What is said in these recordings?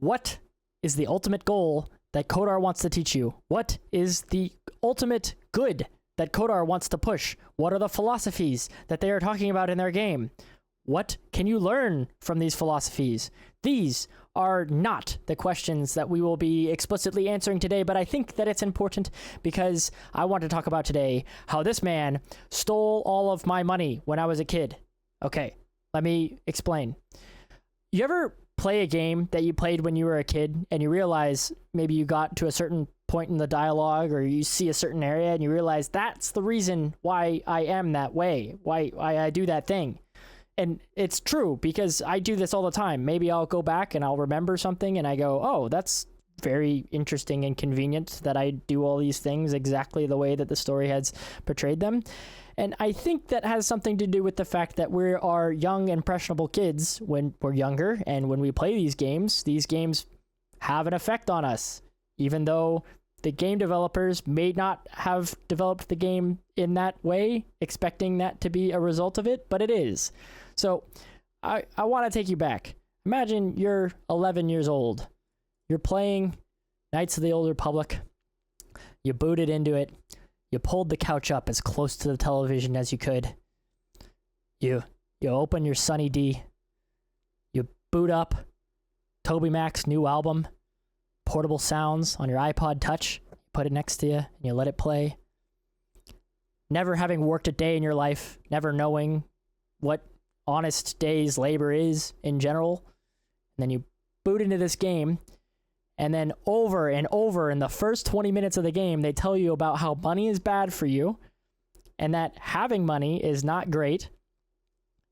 What is the ultimate goal that Kotor wants to teach you? What is the ultimate good that Kotor wants to push? What are the philosophies that they are talking about in their game? What can you learn from these philosophies? These are not the questions that we will be explicitly answering today, but I think that it's important because I want to talk about today how this man stole all of my money when I was a kid. Okay, let me explain. You ever play a game that you played when you were a kid and you realize maybe you got to a certain point in the dialogue or you see a certain area and you realize that's the reason why I am that way, why I do that thing? And it's true because I do this all the time. Maybe I'll go back and I'll remember something and I go, oh, that's very interesting and convenient that I do all these things exactly the way that the story has portrayed them. And I think that has something to do with the fact that we are young, impressionable kids when we're younger. And when we play these games have an effect on us, even though the game developers may not have developed the game in that way, expecting that to be a result of it, but it is. So I want to take you back. Imagine you're 11 years old. You're playing Knights of the Old Republic. You booted into it. You pulled the couch up as close to the television as you could. You open your Sunny D. You boot up Toby Mac's new album, Portable Sounds, on your iPod Touch. You put it next to you and you let it play. Never having worked a day in your life, never knowing what honest day's labor is in general. And then you boot into this game, and then over and over in the first 20 minutes of the game, they tell you about how money is bad for you and that having money is not great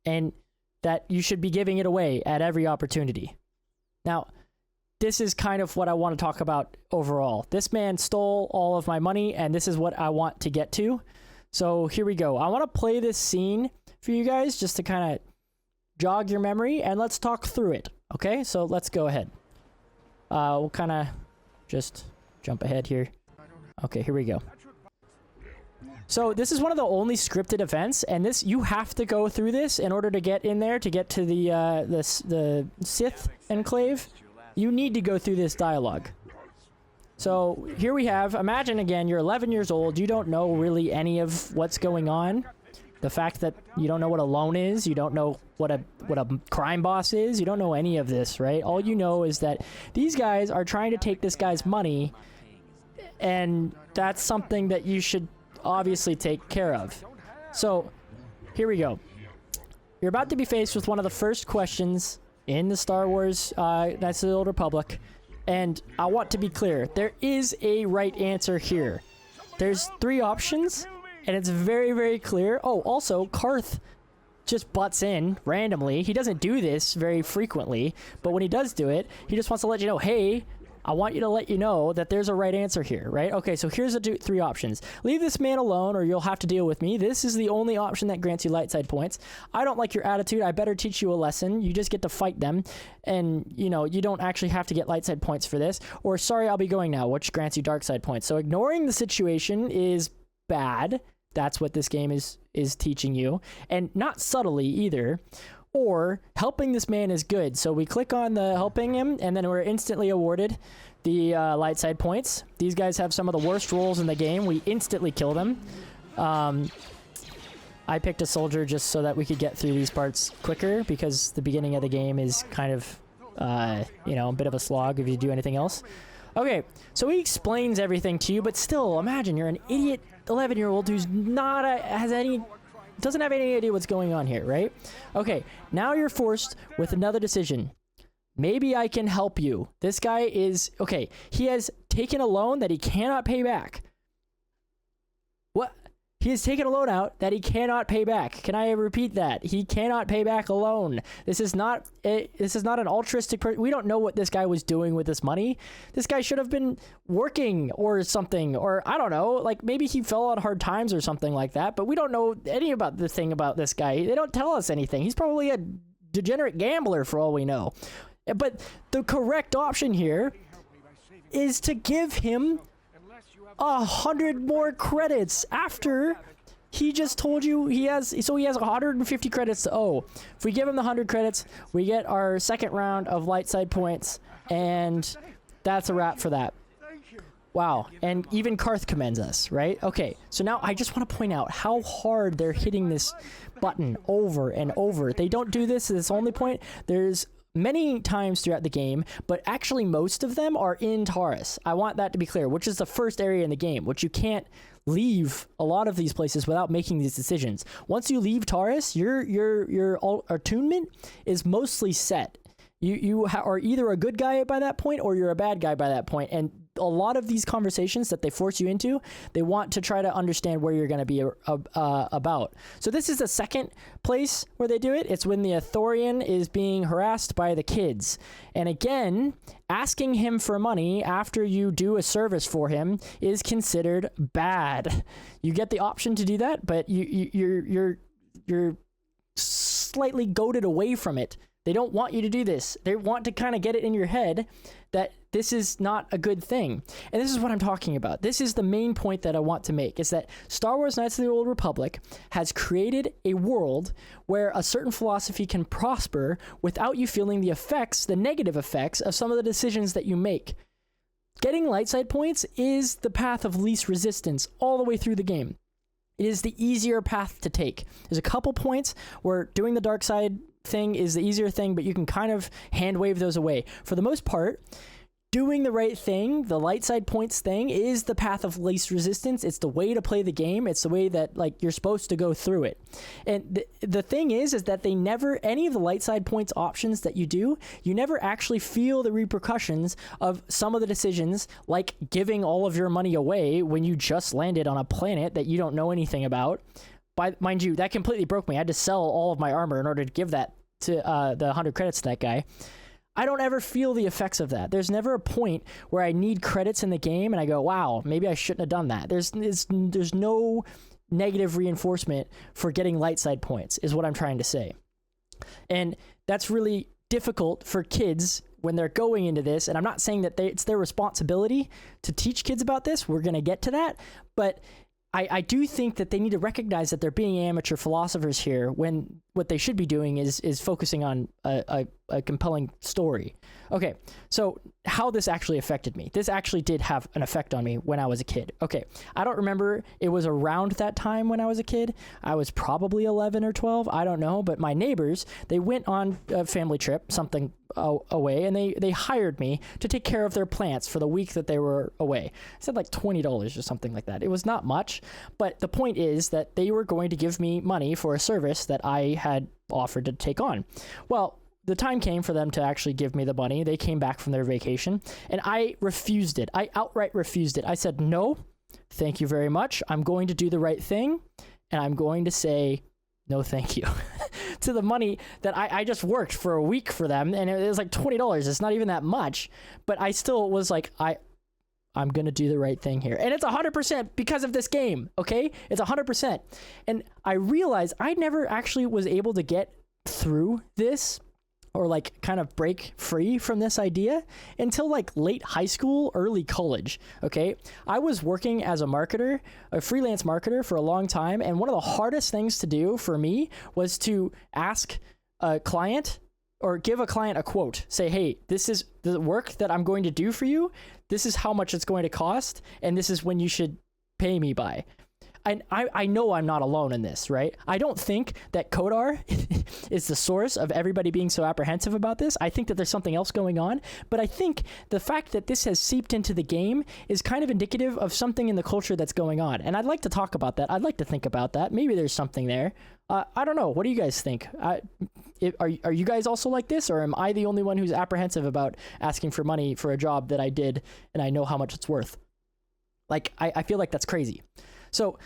and that you should be giving it away at every opportunity. Now, this is kind of what I want to talk about overall. This man stole all of my money, and this is what I want to get to. So here we go. I want to play this scene for you guys just to kind of jog your memory, and let's talk through it. Okay, so let's go ahead. We'll kind of just jump ahead here. Okay, here we go. So this is one of the only scripted events, and this you have to go through this in order to get in there, to get to the Sith enclave. You need to go through this dialogue. So here we have, imagine again, you're 11 years old, you don't know really any of what's going on. The fact that you don't know what a loan is, you don't know what a crime boss is, you don't know any of this, right? All you know is that these guys are trying to take this guy's money, and that's something that you should obviously take care of. So here we go. You're about to be faced with one of the first questions in the Star Wars Knights of the Old Republic, and I want to be clear, there is a right answer here. There's 3 options, and it's very, very clear. Oh, also, Karth just butts in randomly. He doesn't do this very frequently, but when he does do it, he just wants to let you know, hey, I want you to let you know that there's a right answer here, right? Okay, so here's the 3 options. Leave this man alone or you'll have to deal with me. This is the only option that grants you light side points. I don't like your attitude. I better teach you a lesson. You just get to fight them. And, you know, you don't actually have to get light side points for this. Or, sorry, I'll be going now, which grants you dark side points. So ignoring the situation is bad. That's what this game is teaching you. And not subtly either. Or helping this man is good. So we click on the helping him, and then we're instantly awarded the light side points. These guys have some of the worst rolls in the game. We instantly kill them. I picked a soldier just so that we could get through these parts quicker, because the beginning of the game is kind of, you know, a bit of a slog if you do anything else. Okay, so he explains everything to you, but still, imagine you're an idiot 11-year-old who's doesn't have any idea what's going on here, right? Okay, now you're forced with another decision. Maybe I can help you. This guy is, okay, he has taken a loan that he cannot pay back. What? He has taken a loan out that he cannot pay back. Can I repeat that? He cannot pay back a loan. This is not an altruistic person. We don't know what this guy was doing with this money. This guy should have been working or something, or I don't know, like maybe he fell on hard times or something like that, but we don't know any about the thing about this guy. They don't tell us anything. He's probably a degenerate gambler for all we know. But the correct option here is to give him 100 more credits after he just told you he has 150 credits to owe. If we give him the 100 credits, we get our second round of light side points, And that's a wrap for that. Wow, and even Karth commends us, right? Okay, so now I just want to point out how hard they're hitting this button over and over. They don't do this at its only point. There's many times throughout the game, but actually most of them are in Taurus. I want that to be clear, which is the first area in the game, which you can't leave a lot of these places without making these decisions. Once you leave Taurus, your attunement is mostly set. You are either a good guy by that point or you're a bad guy by that point. And a lot of these conversations that they force you into, they want to try to understand where you're going to be about. So this is the second place where they do it. It's when the Athorian is being harassed by the kids. And again, asking him for money after you do a service for him is considered bad. You get the option to do that, but you're slightly goaded away from it. They don't want you to do this. They want to kind of get it in your head that this is not a good thing. And this is what I'm talking about. This is the main point that I want to make, is that Star Wars Knights of the Old Republic has created a world where a certain philosophy can prosper without you feeling the effects, the negative effects of some of the decisions that you make. Getting light side points is the path of least resistance all the way through the game. It is the easier path to take. There's a couple points where doing the dark side thing is the easier thing, but you can kind of hand wave those away. For the most part, doing the right thing, the light side points thing, is the path of least resistance. It's the way to play the game. It's the way that, like, you're supposed to go through it. And the thing is that they never, any of the light side points options that you do, you never actually feel the repercussions of some of the decisions, like giving all of your money away when you just landed on a planet that you don't know anything about. Mind you, that completely broke me. I had to sell all of my armor in order to give that to the 100 credits to that guy. I don't ever feel the effects of that. There's never a point where I need credits in the game and I go, wow, maybe I shouldn't have done that. There's no negative reinforcement for getting light side points, is what I'm trying to say. And that's really difficult for kids when they're going into this. And I'm not saying that it's their responsibility to teach kids about this. We're going to get to that. But I do think that they need to recognize that they're being amateur philosophers here, when what they should be doing is focusing on a compelling story. Okay, so how this actually affected me. This actually did have an effect on me when I was a kid. Okay, I don't remember. It was around that time when I was a kid. I was probably 11 or 12. I don't know. But my neighbors, they went on a family trip, something away, and they hired me to take care of their plants for the week that they were away. I said like $20 or something like that. It was not much, but the point is that they were going to give me money for a service that I had offered to take on. Well, the time came for them to actually give me the money. They came back from their vacation, and I refused it. I outright refused it. I said, no, thank you very much. I'm going to do the right thing, and I'm going to say no thank you to the money that I just worked for a week for them, and it was like $20. It's not even that much, but I still was like, I'm going to do the right thing here. And it's 100% because of this game, okay? It's 100%. And I realized I never actually was able to get through this, or like kind of break free from this idea, until like late high school, early college, okay? I was working as a marketer, a freelance marketer, for a long time, and one of the hardest things to do for me was to ask a client, or give a client a quote. Say, hey, this is the work that I'm going to do for you. This is how much it's going to cost, and this is when you should pay me by. And I know I'm not alone in this, right? I don't think that Kotor is the source of everybody being so apprehensive about this. I think that there's something else going on. But I think the fact that this has seeped into the game is kind of indicative of something in the culture that's going on. And I'd like to talk about that. I'd like to think about that. Maybe there's something there. I don't know. What do you guys think? Are you guys also like this? Or am I the only one who's apprehensive about asking for money for a job that I did and I know how much it's worth? Like, I feel like that's crazy. So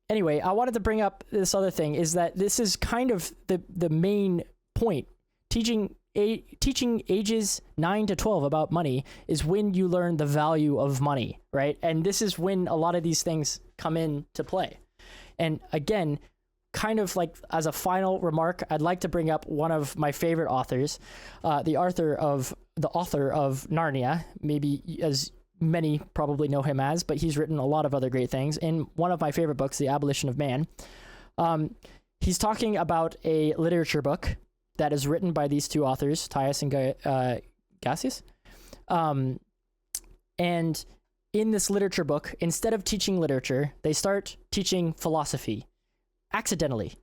anyway, I wanted to bring up this other thing, is that this is kind of the main point. Teaching ages 9 to 12 about money is when you learn the value of money, right? And this is when a lot of these things come into play. And again, kind of like as a final remark, I'd like to bring up one of my favorite authors, the author of Narnia, maybe as many probably know him as, but he's written a lot of other great things. In one of my favorite books, The Abolition of Man, he's talking about a literature book that is written by these two authors, Tias and gaseous. And in this literature book, instead of teaching literature, they start teaching philosophy accidentally.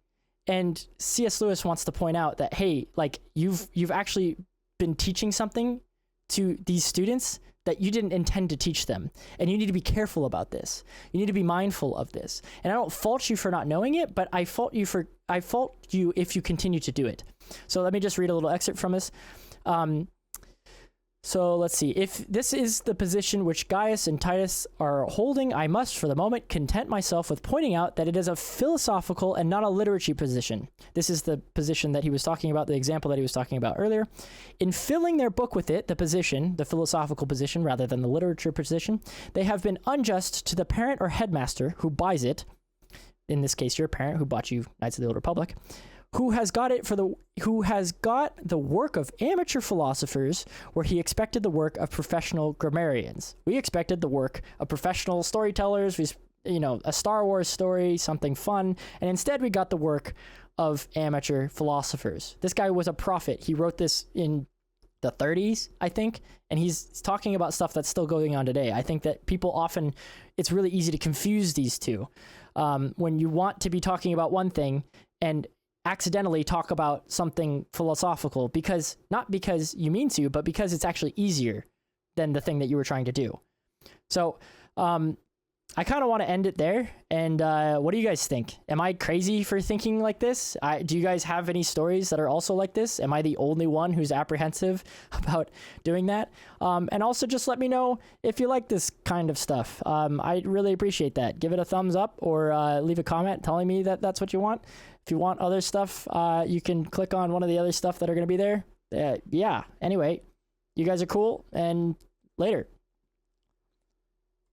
And C.S. Lewis wants to point out that, hey, like you've actually been teaching something to these students that you didn't intend to teach them. And you need to be careful about this. You need to be mindful of this. And I don't fault you for not knowing it, but I fault you if you continue to do it. So let me just read a little excerpt from this. So let's see. If this is the position which Gaius and Titus are holding, I must, for the moment, content myself with pointing out that it is a philosophical and not a literary position. This is the position that he was talking about, the example that he was talking about earlier. In filling their book with it, the position, the philosophical position, rather than the literature position, they have been unjust to the parent or headmaster who buys it. In this case, your parent who bought you Knights of the Old Republic. Who has got the work of amateur philosophers where he expected the work of professional grammarians. We expected the work of professional storytellers, a Star Wars story, something fun, and instead we got the work of amateur philosophers. This guy was a prophet. He wrote this in the 30s, I think, and he's talking about stuff that's still going on today. I think that people often, it's really easy to confuse these two. When you want to be talking about one thing and accidentally talk about something philosophical, not because you mean to, but because it's actually easier than the thing that you were trying to do. So I kind of want to end it there. And what do you guys think? Am I crazy for thinking like this? Do you guys have any stories that are also like this? Am I the only one who's apprehensive about doing that? And also just let me know if you like this kind of stuff. I'd really appreciate that. Give it a thumbs up or leave a comment telling me that that's what you want. If you want other stuff, you can click on one of the other stuff that are going to be there. Yeah. Anyway, you guys are cool, and later.